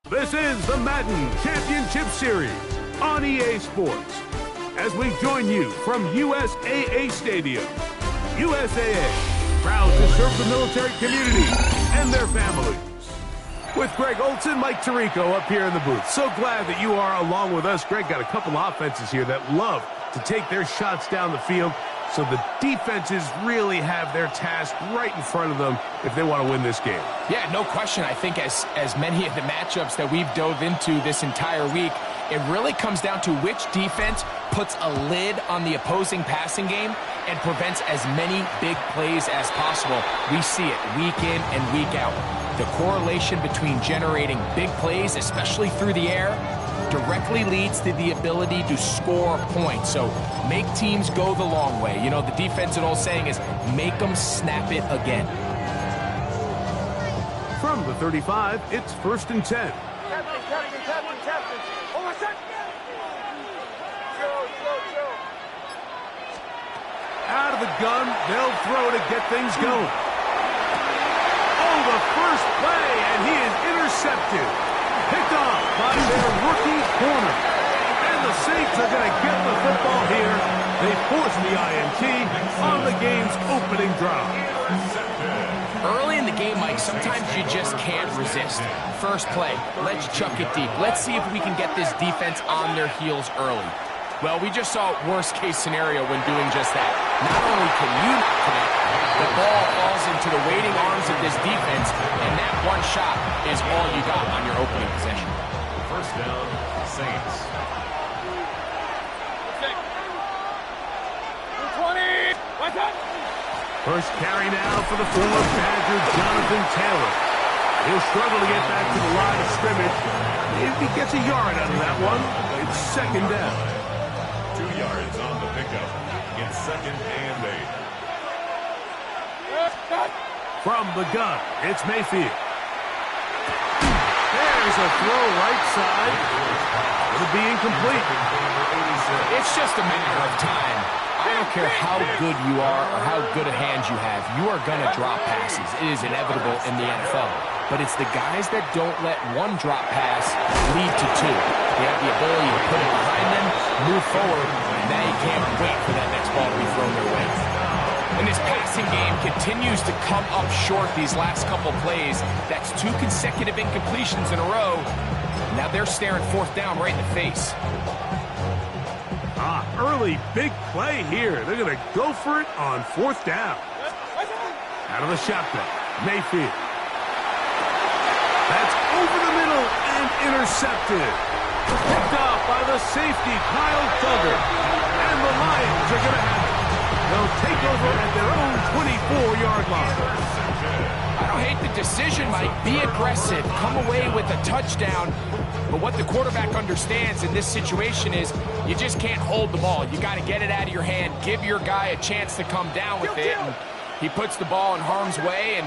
This is the Madden Championship Series on EA Sports. As we join you from USAA Stadium, USAA, proud to serve the military community and their families. With Greg Olson, Mike Tirico up here in the booth. So glad that you are along with us. Greg got a couple of offenses here that love to take their shots down the field, so the defenses really have their task right in front of them if they want to win this game. Yeah, no question. I think as many of the matchups that we've dove into this entire week, it really comes down to which defense puts a lid on the opposing passing game and prevents as many big plays as possible. We see it week in and week out. The correlation between generating big plays, especially through the air, directly leads to the ability to score points. So make teams go the long way. You know, the defensive old saying is make them snap it again. From the 35, it's 1st and 10. Out of the gun, they'll throw to get things going. Oh, the first play, and he is intercepted. Picked off by their rookie corner. And the Saints are going to get the football here. They force the INT on the game's opening drive. Early in the game, Mike, sometimes you just can't resist. First play, let's chuck it deep. Let's see if we can get this defense on their heels early. Well, we just saw worst-case scenario when doing just that. Not only can you not connect, the ball falls into the waiting arms of this defense, and that one shot is all you got on your opening possession. First down, Saints. 20. First carry now for the former Badger, Jonathan Taylor. He'll struggle to get back to the line of scrimmage. If he gets a yard out of that one, it's 2nd down. 2 yards on the pickup. It's 2nd and 8. From the gun, it's Mayfield. There's a throw right side. It'll be incomplete. It's just a matter of time. I don't care how good you are or how good a hand you have, you are going to drop passes. It is inevitable in the NFL. But it's the guys that don't let one drop pass lead to 2. They have the ability to put it behind them, move forward, and now you can't wait for that next ball to be thrown their way. And this passing game continues to come up short these last couple plays. That's 2 consecutive incompletions in a row. Now they're staring 4th down right in the face. Early big play here. They're going to go for it on 4th down. Out of the shotgun, Mayfield. That's over the middle and intercepted. Picked off by the safety, Kyle Duggar. And the Lions are going to have it. They'll take over at their own 24-yard line. I don't hate the decision, Mike. Be aggressive. Come away with a touchdown. But what the quarterback understands in this situation is you just can't hold the ball. You got to get it out of your hand. Give your guy a chance to come down with it. And he puts the ball in harm's way and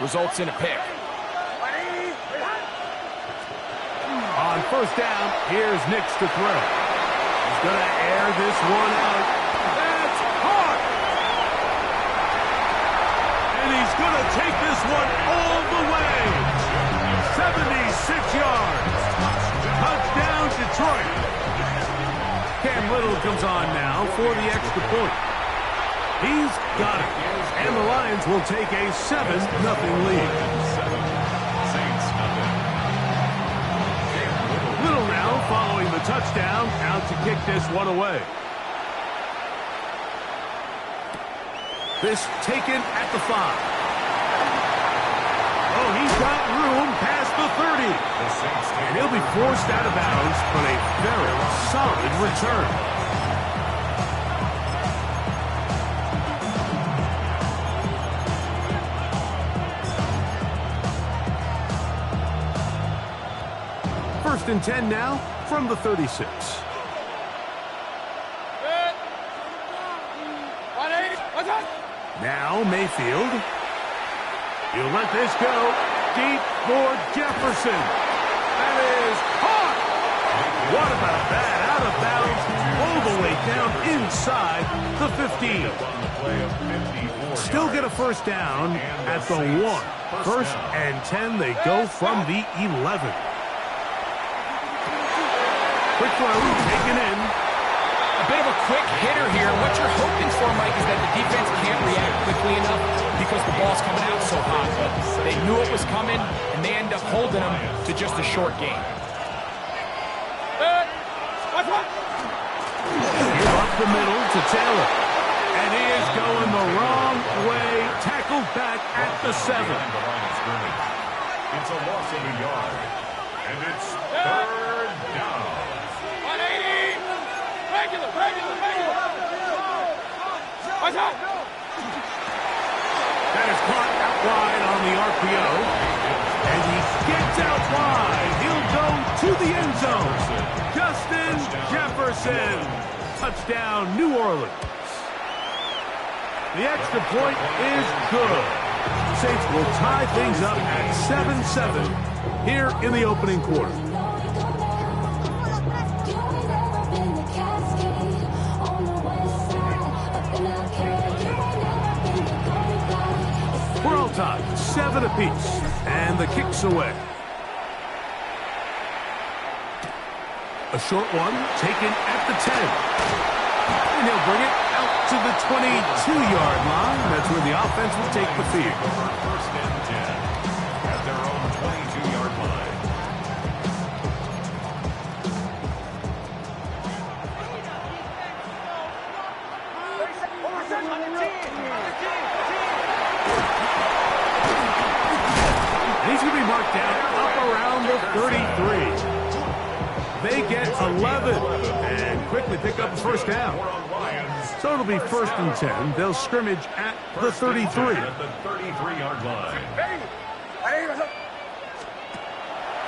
results in a pick. On 1st down, here's Nix to throw. He's going to air this one out. That's hard. And he's going to take this one all the way. 76 yards. Touchdown, Detroit. Cam Little comes on now for the extra point. He's got it. And the Lions will take a 7-0 lead. Saints nothing. Little now following the touchdown, out to kick this one away. This taken at the 5. Oh, he's got room past the 30. And he'll be forced out of bounds, but a very solid return. First and 10 now from the 36. Now Mayfield. He'll let this go deep for Jefferson. That is caught. What about that? Out of bounds, all the way down inside the 15. Still get a 1st down at the 1. 1st and 10, they go from the 11. Quick throw, taken in. A bit of a quick hitter here. What you're hoping for, Mike, is that the defense can't react quickly enough because the ball's coming out so hot. But they knew it was coming, and they end up holding them to just a short game. Give up the middle to Taylor. And he is going the wrong way. Tackled back at the 7. It's a loss of a yard. And it's third down. 180. Regular. Watch out. That is caught out wide on the RPO. And he gets out wide. He'll go to the end zone. Justin Jefferson. Touchdown, New Orleans. The extra point is good. Saints will tie things up at 7-7 here in the opening quarter. We're all tied, 7 apiece, and the kick's away. A short one taken at the 10. And he'll bring it out to the 22-yard line. That's where the offense will take the field. First and 10 at their own 22-yard line. He's going to be marked down up around the 33. They get 11 and quickly pick up the first down. So it'll be first and 10. They'll scrimmage at the 33. At the 33-yard line.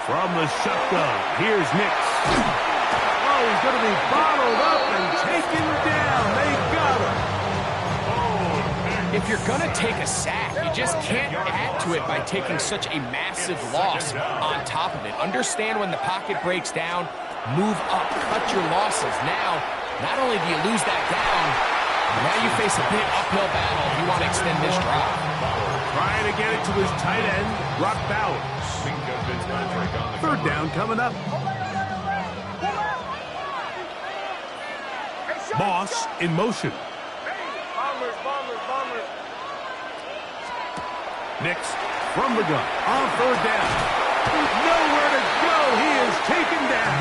From the shotgun, here's Nix. Oh, he's going to be bottled up and taken down. They got him. If you're going to take a sack, you just can't add to it by taking such a massive loss on top of it. Understand when the pocket breaks down, move up, cut your losses. Now, not only do you lose that down, now you face a big uphill battle if you want to extend this drive. Trying to get it to his tight end, Brock Bowers. Third down coming up. Moss in motion. Nix from the gun on third down. Nowhere to go. He is taken down.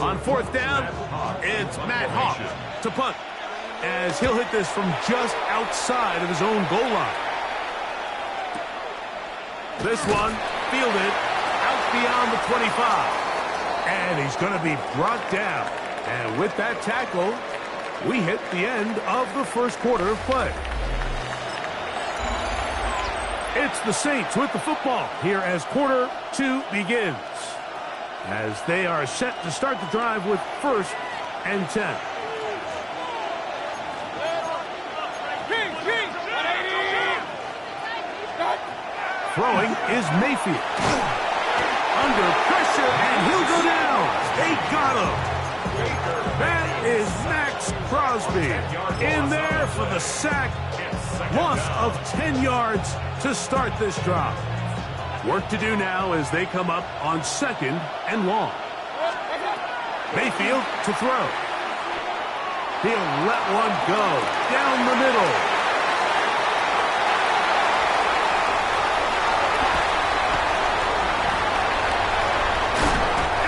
On fourth down, it's Matt Hawk to punt as he'll hit this from just outside of his own goal line. This one fielded out beyond the 25. And he's going to be brought down. And with that tackle, we hit the end of the first quarter of play. It's the Saints with the football here as quarter 2 begins. As they are set to start the drive with first and 10. Throwing is Mayfield. Under pressure, and he'll go down. They got him. That is Max Crosby in there for the sack. Loss of 10 yards to start this drive. Work to do now as they come up on second and long. Mayfield to throw. He'll let one go down the middle.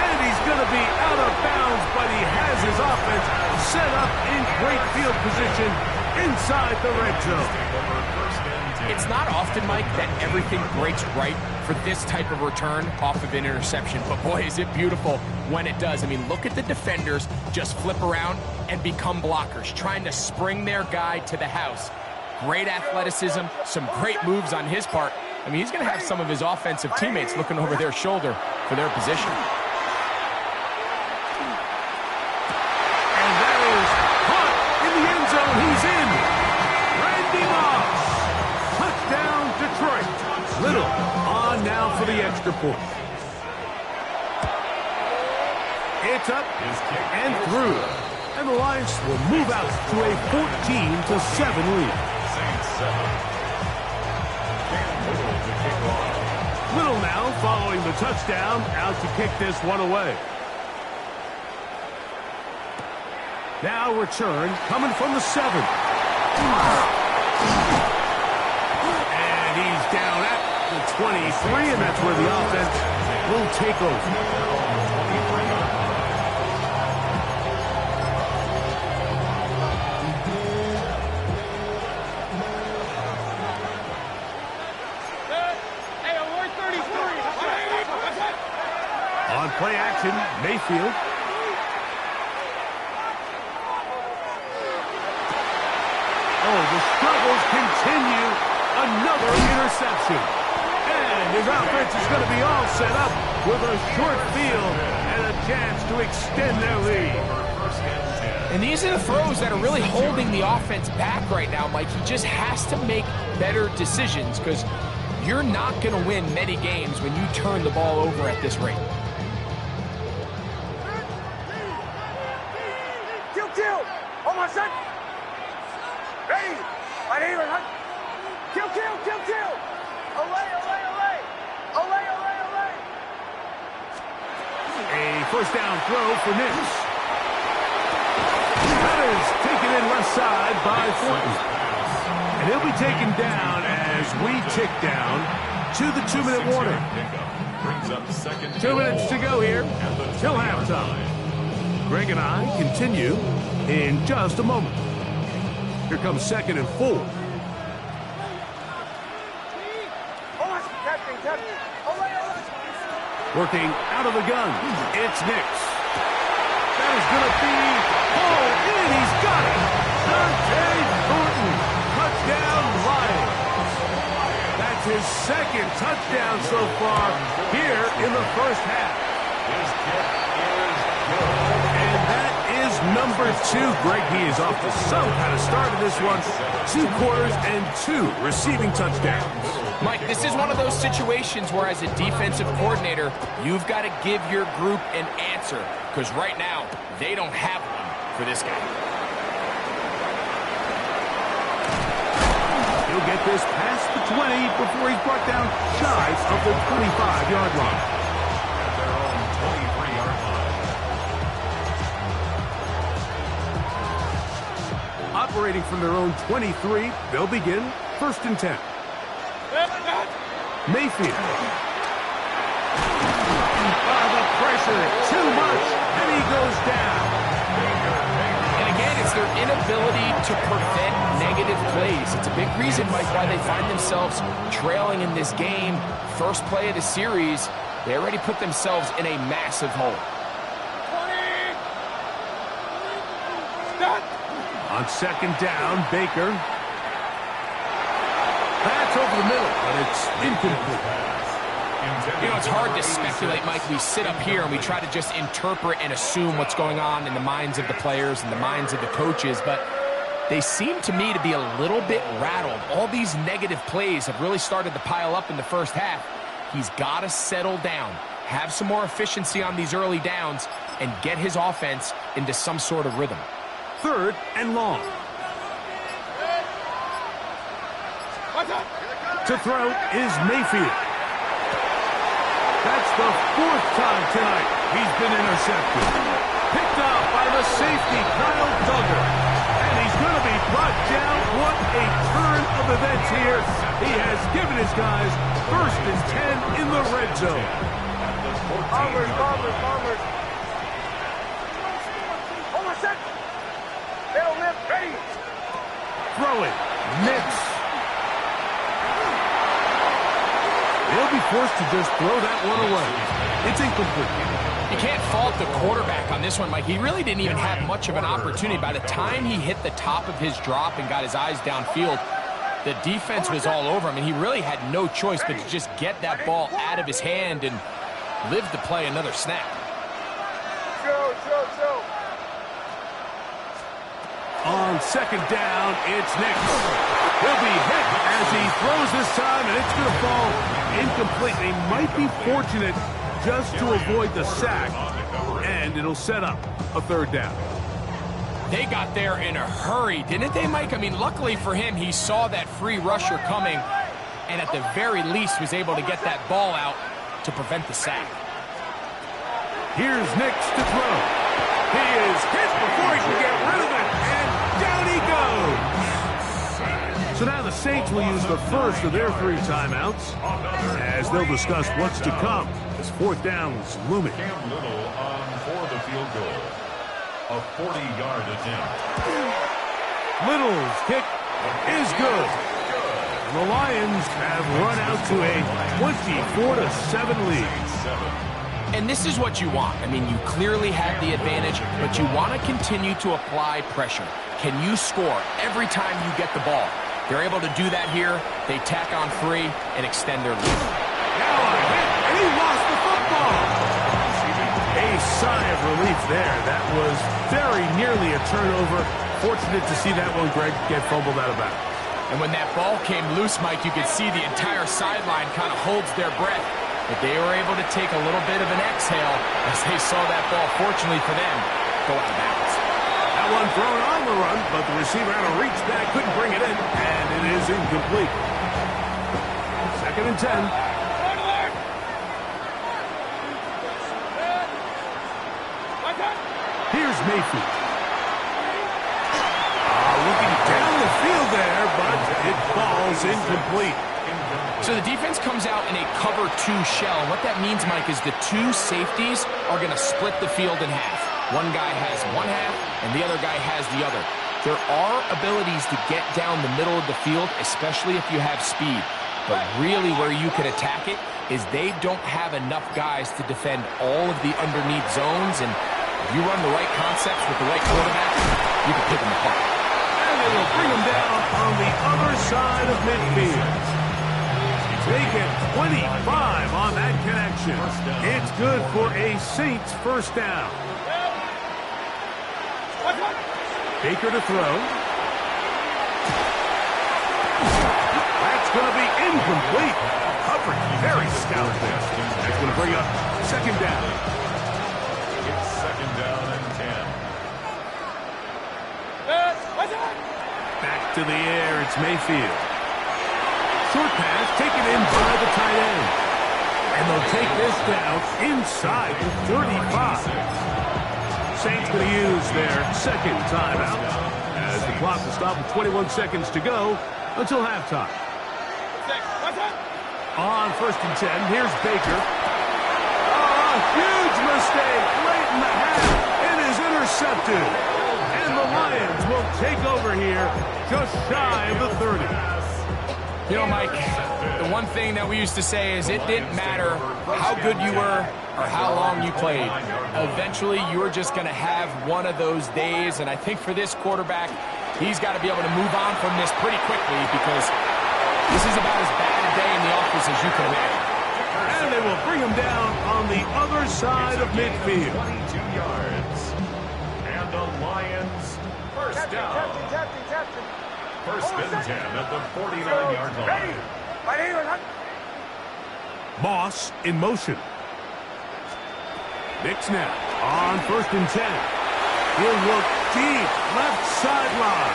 And he's going to be out of bounds, but he has his offense set up in great field position inside the red zone. It's not often, Mike, that everything breaks right for this type of return off of an interception. But boy, is it beautiful when it does. I mean, look at the defenders just flip around and become blockers, trying to spring their guy to the house. Great athleticism, some great moves on his part. I mean, he's going to have some of his offensive teammates looking over their shoulder for their position. And that is caught in the end zone. He's in. Randy Moss. Touchdown, Detroit. Little on now for the extra point. It's up and through. And the Lions will move out to a 14-7 lead. Little now following the touchdown, out to kick this one away. Now return coming from the 7. And he's down at the 23, and that's where the offense will take over. On play action, Mayfield. Oh, the struggles continue. Another interception. And his offense is going to be all set up with a short field and a chance to extend their lead. And these are the throws that are really holding the offense back right now, Mike. He just has to make better decisions because you're not going to win many games when you turn the ball over at this rate. Kill! Almost set! Ready! Right here, right? Kill! Away! A first down throw for Nix. That is taken in left side by Thornton. And he'll be taken down as we tick down to the 2-minute warning. 2 minutes to go here till halftime. Greg and I continue in just a moment. Here comes 2nd and 4. Working out of the gun. It's Nix. That is going to be pulled in. He's got it. Dante Thornton. Touchdown Lions. That's his 2nd touchdown so far here in the first half. His kick is good. And that is number 2. Greg, he is off to some kind of start in this one. 2 quarters and 2 receiving touchdowns. Mike, this is one of those situations where as a defensive coordinator, you've got to give your group an answer because right now, they don't have one for this guy. He'll get this past the 20 before he's brought down shy of the 25-yard line. At their own 23-yard line. Operating from their own 23, they'll begin 1st and 10. Mayfield. The pressure, too much, and he goes down. And again, it's their inability to prevent negative plays. It's a big reason, Mike, why they find themselves trailing in this game. First play of the series, they already put themselves in a massive hole. 20! On 2nd down, Baker. That's over the middle, but it's incomplete. You know, it's hard to speculate, Mike. We sit up here and we try to just interpret and assume what's going on in the minds of the players and the minds of the coaches, but they seem to me to be a little bit rattled. All these negative plays have really started to pile up in the first half. He's got to settle down, have some more efficiency on these early downs, and get his offense into some sort of rhythm. 3rd and long. To throw is Mayfield. That's the 4th time tonight he's been intercepted. Picked up by the safety, Kyle Duggar. And he's going to be brought down. What a turn of events here. He has given his guys 1st and 10 in the red zone. Bombers. Almost set! Middle left, ready! Throw it. Nix. They'll be forced to just throw that one away. It's incomplete. You can't fault the quarterback on this one, Mike. He really didn't even have much of an opportunity. By the time he hit the top of his drop and got his eyes downfield, the defense was all over him, and he really had no choice but to just get that ball out of his hand and live to play another snap. Show. On 2nd down, it's Nix. He'll be hit as he throws this time, and it's going to fall incomplete. They might be fortunate just to avoid the sack, and it'll set up a 3rd down. They got there in a hurry, didn't they, Mike? I mean, luckily for him, he saw that free rusher coming, and at the very least was able to get that ball out to prevent the sack. Here's Nix to throw. He is hit before he can get rid of it, and down he goes. So now the Saints will use the first of their 3 timeouts as they'll discuss what's to come as 4th down is looming. Cam Little on for the field goal. A 40-yard attempt. Little's kick is good. The Lions have run out to a 24-7 lead. And this is what you want. I mean, you clearly have the advantage, but you want to continue to apply pressure. Can you score every time you get the ball? They're able to do that here. They tack on 3 and extend their lead. Now a hit, and he lost the football. A sigh of relief there. That was very nearly a turnover. Fortunate to see that one, Greg, get fumbled out of bounds. And when that ball came loose, Mike, you could see the entire sideline kind of holds their breath. But they were able to take a little bit of an exhale as they saw that ball, fortunately for them, go out of bounds. That one thrown on the run, but the receiver had a reach back, couldn't bring it in, and it is incomplete. 2nd and 10. Here's Mayfield. Looking down the field there, but it falls incomplete. So the defense comes out in a cover 2 shell. And what that means, Mike, is the 2 safeties are going to split the field in half. One guy has one half, and the other guy has the other. There are abilities to get down the middle of the field, especially if you have speed. But really where you can attack it is they don't have enough guys to defend all of the underneath zones. And if you run the right concepts with the right quarterback, you can pick them apart. And they will bring them down on the other side of midfield. They get 25 on that connection. It's good for a Saints 1st down. Baker to throw. That's going to be incomplete. Coverage very stout there. That's going to bring up 2nd down. It's 2nd down and 10. Back to the air, it's Mayfield. Short pass taken in by the tight end. And they'll take this down inside the 35. Saints going to use their 2nd timeout as the clock will stop with 21 seconds to go until halftime. On 1st and 10, here's Baker. Oh, a huge mistake late in the half. It is intercepted. And the Lions will take over here just shy of the 30. You know, Mike, the one thing that we used to say is it didn't matter how good you were or how long you played. Eventually, you were just going to have one of those days, and I think for this quarterback, he's got to be able to move on from this pretty quickly because this is about as bad a day in the office as you can imagine. And they will bring him down on the other side of midfield. 22 yards. And the Lions 1st down. 1st and 10 at the 49-yard line. Moss in motion. Nix now on 1st and 10. He'll look deep left sideline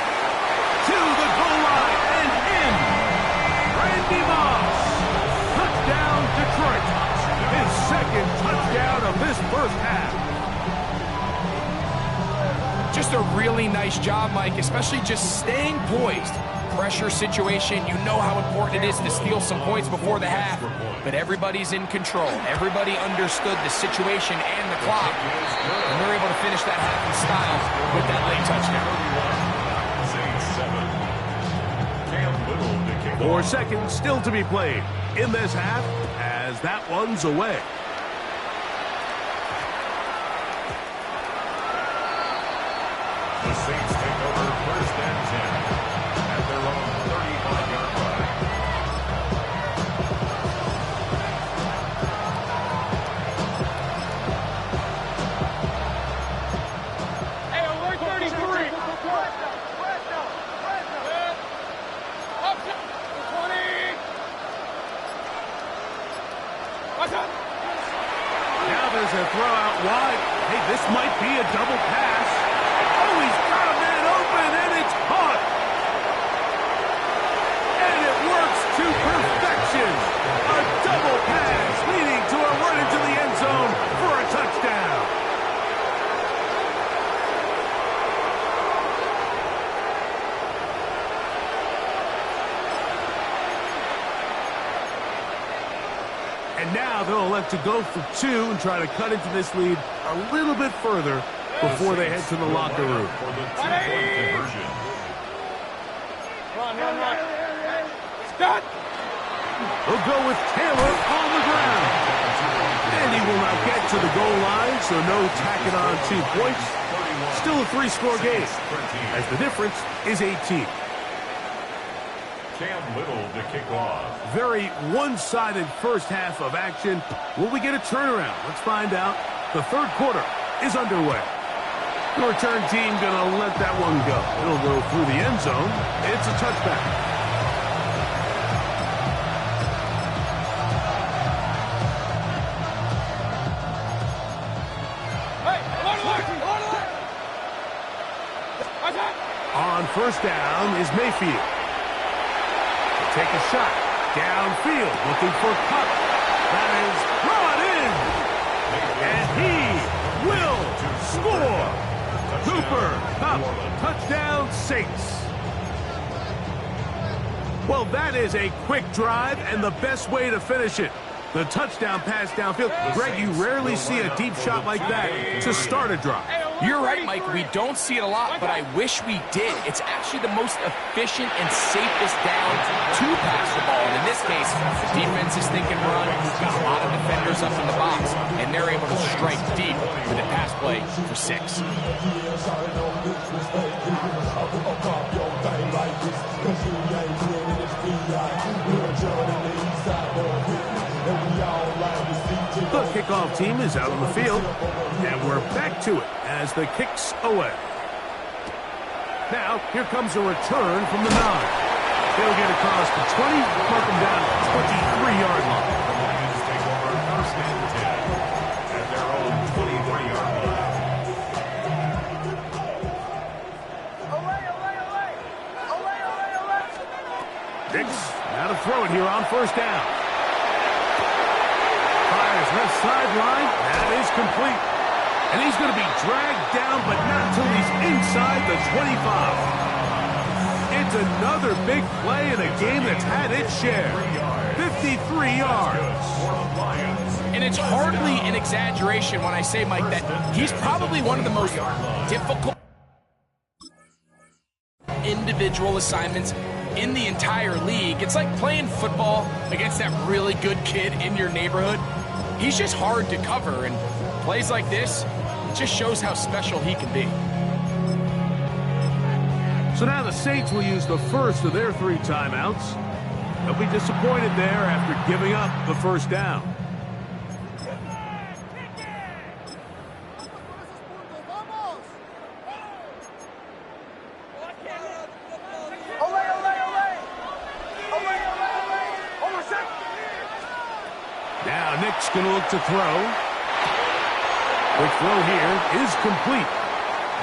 to the goal line and in. Randy Moss. Touchdown Detroit. His 2nd touchdown of this 1st half. Just a really nice job, Mike, especially just staying poised. Pressure situation, you know how important it is to steal some points before the half, but everybody's in control. Everybody understood the situation and the clock, and they're able to finish that half in style with that late touchdown. 4 seconds still to be played in this half as that one's away. The Saints take over 1st and 10 at their own 35-yard line. Hey, alert 33. Up 20. Watch out. Now there's a throw out wide. Hey, this might be a double pass. Oh, he's got a man open, and it's caught. And it works to perfection. And now they'll elect to go for 2 and try to cut into this lead a little bit further before they head to the locker room. For the 2-point conversion. Run. Start. They'll go with Taylor on the ground. And he will not get to the goal line, so no tacking on 2 points. Still a 3-score game, as the difference is 18. Cam Little to kick off. Very one-sided first half of action. Will we get a turnaround? Let's find out. The third quarter is underway. The return team going to let that one go. It'll go through the end zone. It's a touchback. On first down is Mayfield. Take a shot. Downfield. Looking for Kupp. That is brought in. And he will score. Cooper Kupp. Touchdown Saints. Well, that is a quick drive and the best way to finish it. The touchdown pass downfield. Greg, you rarely see a deep shot like that to start a drive. You're right, Mike. We don't see it a lot, but I wish we did. It's actually the most efficient and safest down to pass the ball. And in this case, the defense is thinking run. Got a lot of defenders up in the box, and they're able to strike deep with a pass play for 6. The kickoff team is out on the field, and we're back to it as the kick's away. Now, here comes a return from the 9. They'll get across the 20, mark them down at the 23-yard line. The Lions take over first and 10 at their own 23-yard line. Dix, now to throw it here on first down. Fires left sideline. That is complete. And he's going to be dragged down, but not until he's inside the 25. It's another big play in a game that's had its share. 53 yards. And it's hardly an exaggeration when I say, Mike, that he's probably one of the most difficult individual assignments in the entire league. It's like playing football against that really good kid in your neighborhood. He's just hard to cover, and plays like this, it just shows how special he can be. So now the Saints will use the first of their 3 timeouts. They'll be disappointed there after giving up the first down. Now Nick's going to look to throw. Quick throw here is complete.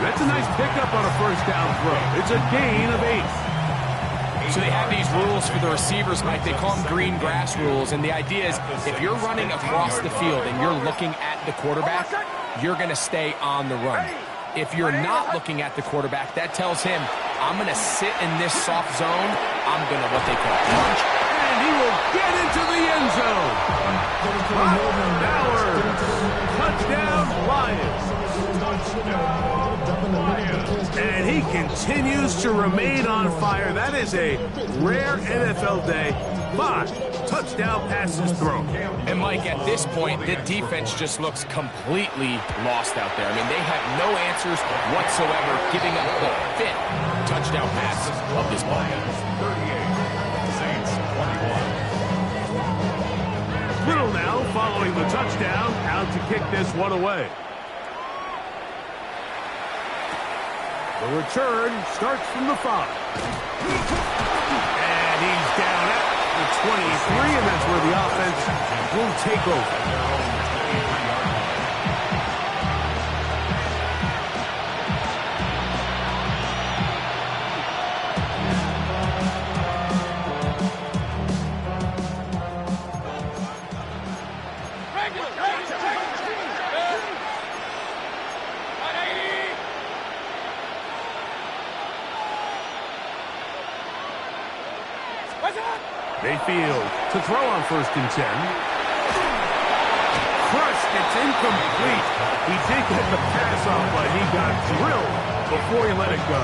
That's a nice pickup on a first down throw. It's a gain of 8. So they have these rules for the receivers, Mike. They call them green grass rules. And the idea is if you're running across the field and you're looking at the quarterback, you're going to stay on the run. If you're not looking at the quarterback, that tells him, I'm going to sit in this soft zone. I'm going to what they call punch. And he will get into the end zone. Bowers. Touchdown, Lions. And he continues to remain on fire. That is a rare NFL day. 5 touchdown passes thrown. And, Mike, at this point, the defense just looks completely lost out there. I mean, they have no answers whatsoever, giving up the 5th touchdown pass of this ball game. 38, Saints 21. Little now following the touchdown, out to kick this one away. The return starts from the 5. And he's down at the 23, and that's where the offense will take over. Mayfield to throw on first and 10. It's incomplete. He did get the pass off, but he got drilled before he let it go.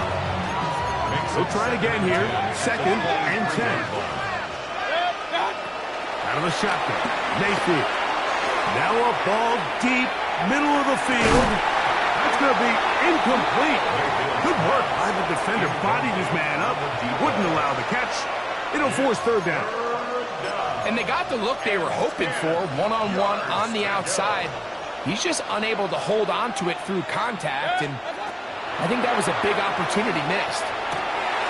He'll try again here. 2nd and 10. Out of the shotgun. Mayfield. Now a ball deep, middle of the field. That's going to be incomplete. Good work by the defender. Bodied his man up. Wouldn't allow the catch. It'll force 3rd down. And they got the look they were hoping for, one-on-one on the outside. He's just unable to hold on to it through contact, and I think that was a big opportunity missed.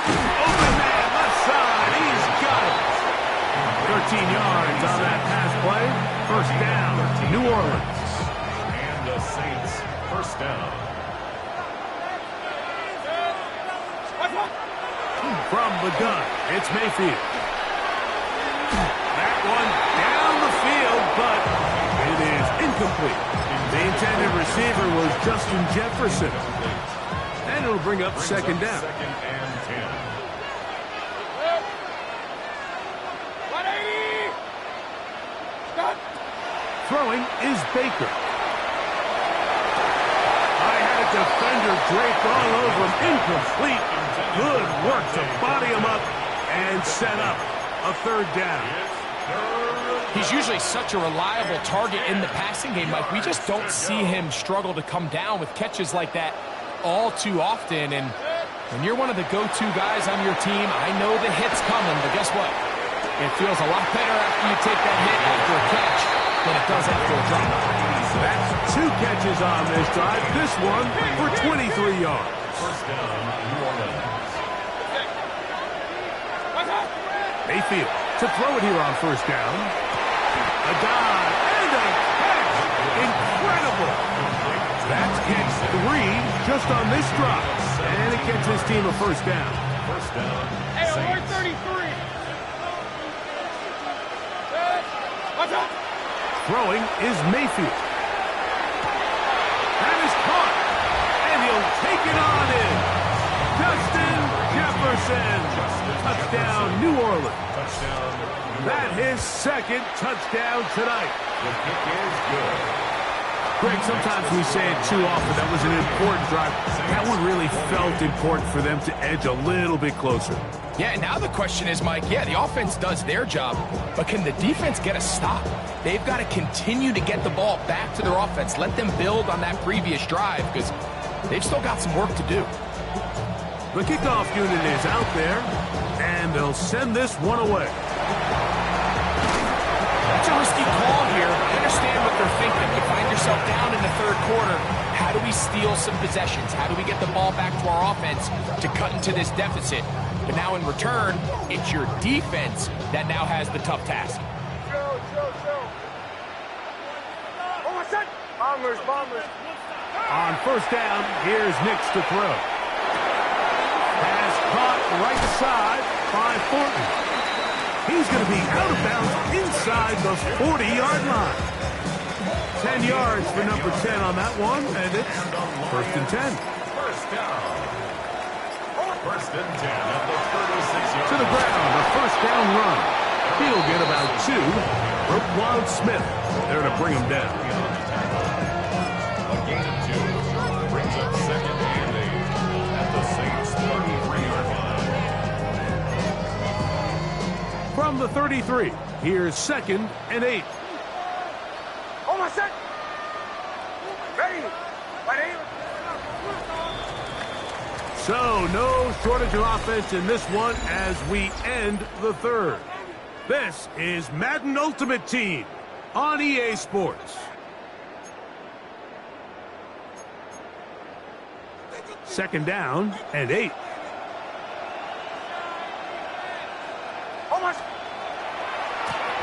Open man, left side. He's got it. 13 yards on that pass play. 1st down, New Orleans. And the Saints, 1st down. From the gun, it's Mayfield. That one down the field, but it is incomplete. The intended receiver was Justin Jefferson. And it'll bring up 2nd down. 2nd and 10. 180. Stop. Throwing is Baker. I had a defender draped all over him. Incomplete. Good work to body him up and set up a 3rd down. He's usually such a reliable target in the passing game, Mike. We just don't see him struggle to come down with catches like that all too often. And when you're one of the go-to guys on your team, I know the hit's coming, but guess what? It feels a lot better after you take that hit after a catch than it does after a drop. That's 2 catches on this drive. This one for 23 yards. 1st down, New Orleans. Mayfield to throw it here on 1st down. A dive and a catch. Incredible. That's catch 3 just on this drive. And it gets his team a 1st down. 1st down, Hey, Saints. 133. Throwing is Mayfield. That is caught. And he'll take it on in. Justin Jefferson. Touchdown, New Orleans. Touchdown. That his 2nd touchdown tonight. The kick is good. Greg, sometimes we say it too often. That was an important drive. That one really felt important for them to edge a little bit closer. Yeah, and now the question is, Mike, yeah, the offense does their job, but can the defense get a stop? They've got to continue to get the ball back to their offense. Let them build on that previous drive because they've still got some work to do. The kickoff unit is out there, and they'll send this one away. That's a risky call here. I understand what they're thinking. You find yourself down in the 3rd quarter. How do we steal some possessions? How do we get the ball back to our offense to cut into this deficit? But now in return, it's your defense that now has the tough task. Bombers. On 1st down, here's Nix to throw. Pass caught right side by Thornton. He's going to be out of bounds inside the 40-yard line. 10 yards for number 10 on that one, and it's 1st and 10. 1st down. 1st and 10 at the 36-yard To the ground, a 1st down run. He'll get about 2. Roquan Smith there to bring him down. A gain of 2. Brings up 2nd and 8 at the Saints' 33-yard line. From the 33, here's 2nd and 8. Almost set. Ready. So, no shortage of offense in this one as we end the 3rd. This is Madden Ultimate Team on EA Sports. 2nd down and 8. Almost.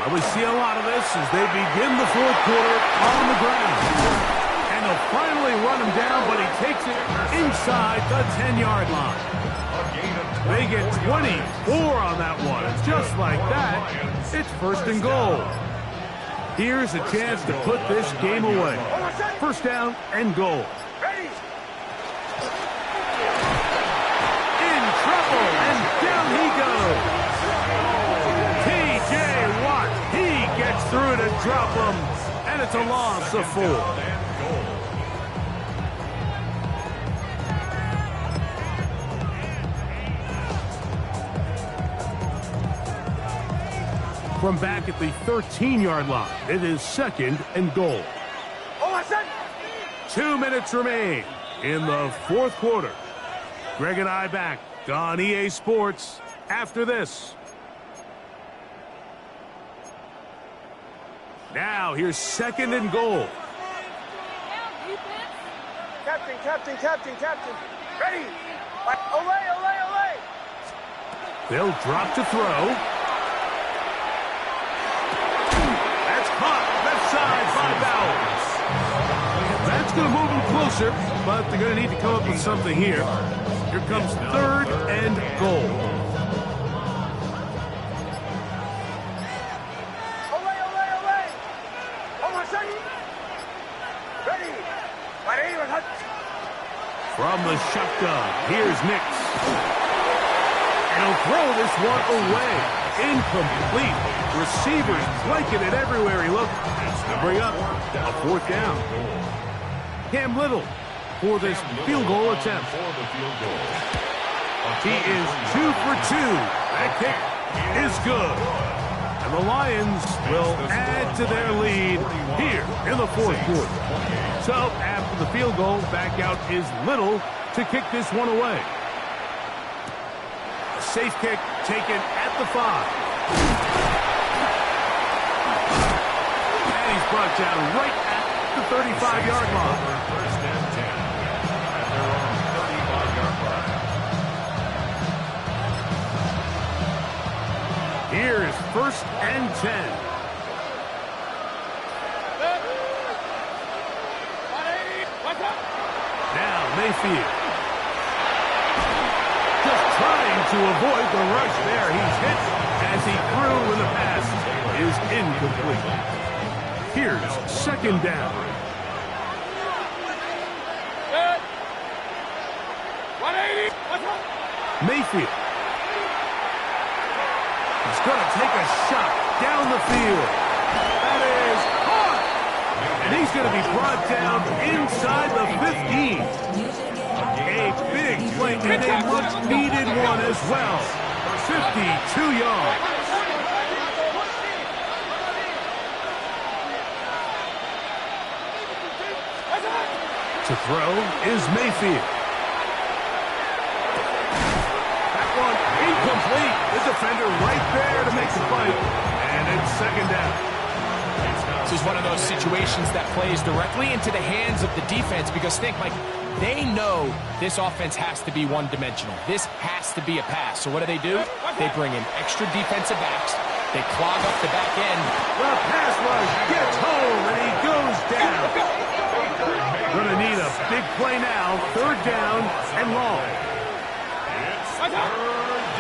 Well, we see a lot of this as they begin the 4th quarter on the ground. And they'll finally run him down, but he takes it inside the 10-yard line. They get 24 on that one. And just like that, it's 1st and goal. Here's a chance to put this game away. 1st down and goal. Ready. In trouble, and down he goes. T.J. Watt, he gets through to drop him. And And it's a loss of 4. From back at the 13-yard line, it is 2nd and goal. 2 minutes remain in the 4th quarter. Greg and I back on EA Sports after this. Now here's 2nd and goal. Captain. Ready. Olay. They'll drop to throw. That's caught left side by Bowers. That's going to move them closer, but they're going to need to come up with something here. Here comes 3rd and goal. Olay. Hold on a second. Ready. From the shotgun, here's Nix. And he'll throw this one away. Incomplete. Receivers blanking it everywhere he looked. To bring up a 4th down. Cam Little for this field goal attempt. He is 2 for 2. That kick is good. And the Lions will add to their lead here in the 4th quarter. So after the field goal, back out is Little to kick this one away. A safe kick taken at the 5. And he's brought down right at the 35-yard line. First and 10 at their own 35-yard line. Here is 1st and 10. Now Mayfield. Just trying to avoid the rush there. He's hit as he threw when the pass is incomplete. Here's 2nd down. Mayfield. He's going to take a shot down the field. That is caught. And he's going to be brought down inside the 15. A big play and a much-needed one as well. 52 yards. To throw is Mayfield. That one incomplete. The defender right there to make the fight. And it's 2nd down. This is one of those situations that plays directly into the hands of the defense because think, like, they know this offense has to be one-dimensional. This has to be a pass. So what do? They bring in extra defensive backs. They clog up the back end. The pass rush gets home, and he goes down. Going to need a big play now. 3rd down and long.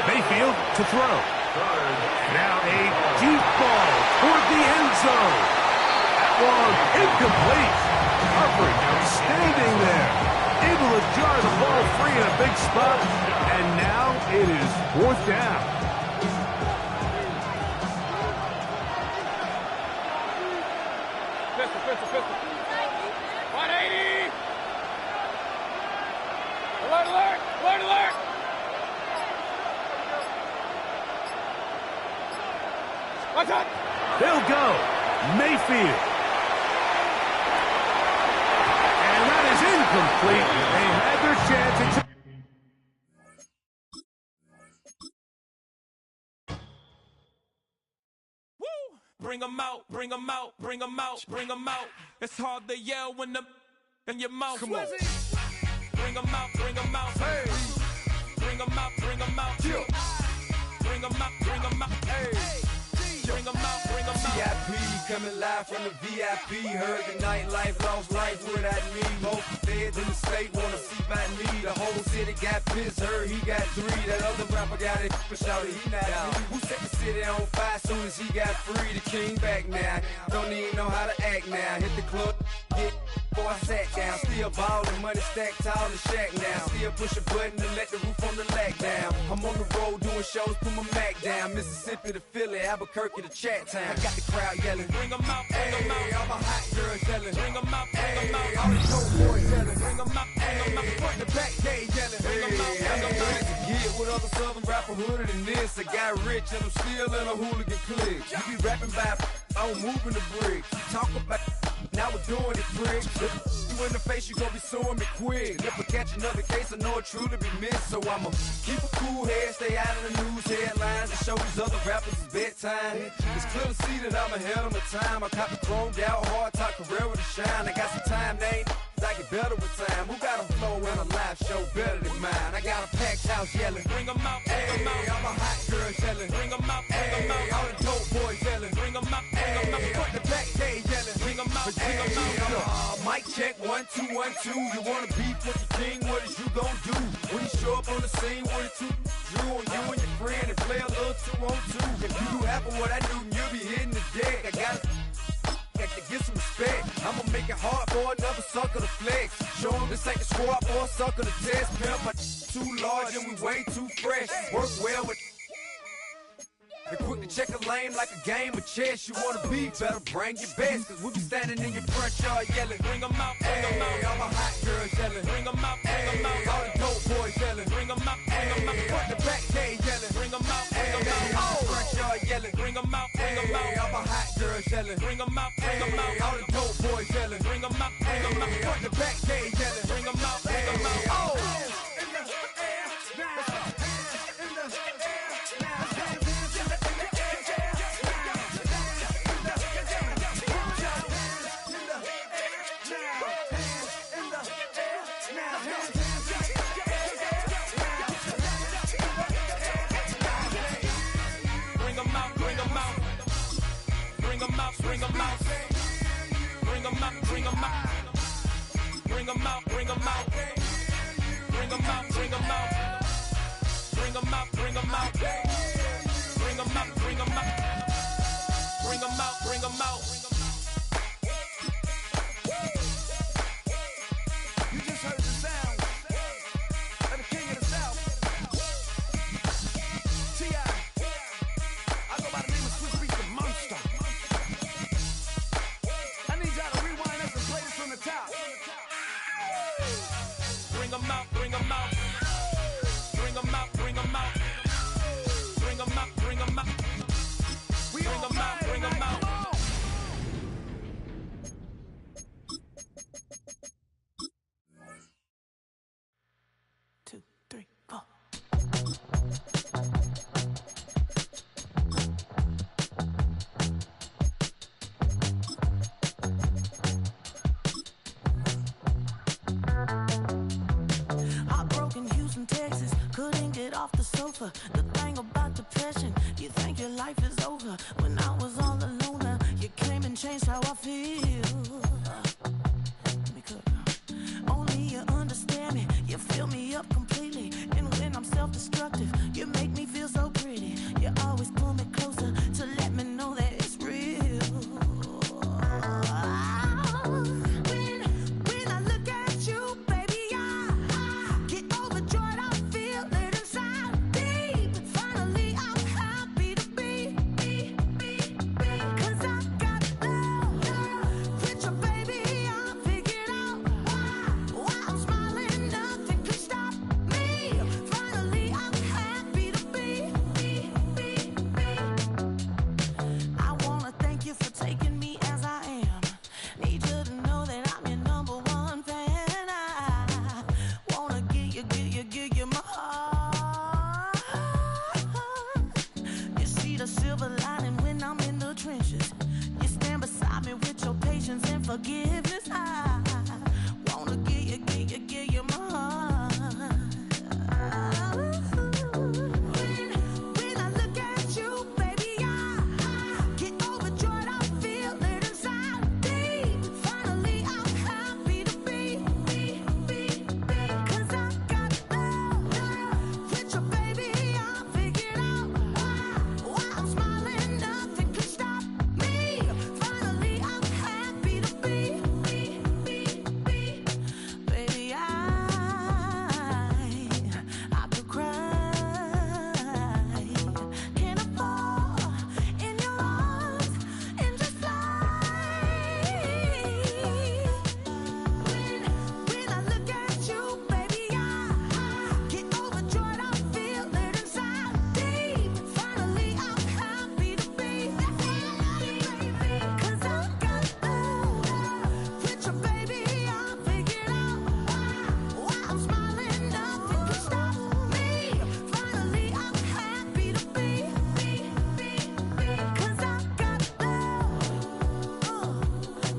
Mayfield to throw. Now a deep ball toward the end zone. That one incomplete. Coverage outstanding there. Able to jar the ball free in a big spot. And now it is 4th down. Pistol. 180. Alert. They'll go. Mayfield. And that is incomplete. They had their chance. Bring 'em out. It's hard to yell when the in your mouth. Come on. Bring 'em out. Hey. Bring 'em out. Yeah. Bring 'em out. Hey. Bring 'em out. VIP coming live from the VIP. Heard the nightlife, lost life without me. Both feds in the state wanna see by me. The whole city got pissed, heard he got 3. That other rapper got it, but shouted he not out. Who set the city on fire soon as he got free? The king back now, don't even know how to act now. Hit the club, get before I sat down. Still ballin', money stacked tall and shack now. Still push a button to let the roof on the lack down. I'm on the road doing shows, put my Mac down. Mississippi to Philly, Albuquerque to Chat-Town. I got the crowd yelling, bring them out, bring them out. All my hot girls yelling, bring them out, bring them out. All the dope boys yelling, bring them out, bring them out. Front the back gate yelling, bring them out, bring them out. To get with other southern rapper hooded than this. I got rich and I'm still in a hooligan clique. You be rapping by, I'm moving the bricks. You talk about, now we're doing it, pricks. You in the face, you gon' be suing me quick. If I catch another case, I know it truly be missed. So I'ma keep a cool head, stay out of the news headlines, and show these other rappers it's bedtime. It's clear to see that I'm ahead of my time. I caught the chromed out, hard talk career with a shine. I got some time, they ain't I get better with time. Who got a flow and a live show better than mine? I got a packed house yelling, bring them out, bring them out. All my hot girls yelling, bring them out, bring them out. All the dope boys yelling, bring them out, bring them out. Front the back gate yelling, bring them out, bring them out. Mic check, 1 2 1 2. You wanna beef with the king? What is you gon' do? When you show up on the scene, what it two drew on you and your friend and play a little 2 on 2. If you do half of what I do, you'll be hitting the deck. I gotta get some respect. I'ma make it hard for another sucker to flex. Show him this ain't the squad or a sucker to test. Pimp, my too large and we way too fresh. Work well with. They quick to check a lane like a game of chess. You wanna be better, bring your best. Cause we be standing in your front yard yelling, bring them out, bring them out. All my hot girls yelling, bring them out, bring them out. All the dope boys yelling, bring them out, bring them out. Front the back gate yelling, bring them out, bring them out. All the front yard yelling, bring them out, bring them out. All my hot girls yelling, bring them out, bring them out. All the dope boys yelling, bring them out, bring them out. Front the back gate yelling, bring them out, bring them out. Oh! Bring them out, bring them out, bring them out, bring them out, bring them out, bring them out, bring them out, bring them out, bring them out, bring them out, bring them out, bring them out, bring them out. You just heard the sound of the king of the South, T.I. I go by the name of Swiss Beats the Monster. Bring them out, bring them out, bring them out, bring them out, bring them out, bring them out, bring them out, bring them out. 2, 3, 4. Texas, couldn't get off the sofa. The thing about depression, you think your life is over. When I was all alone, you came and changed how I feel. Only you understand me, you fill me up completely. And when I'm self-destructive,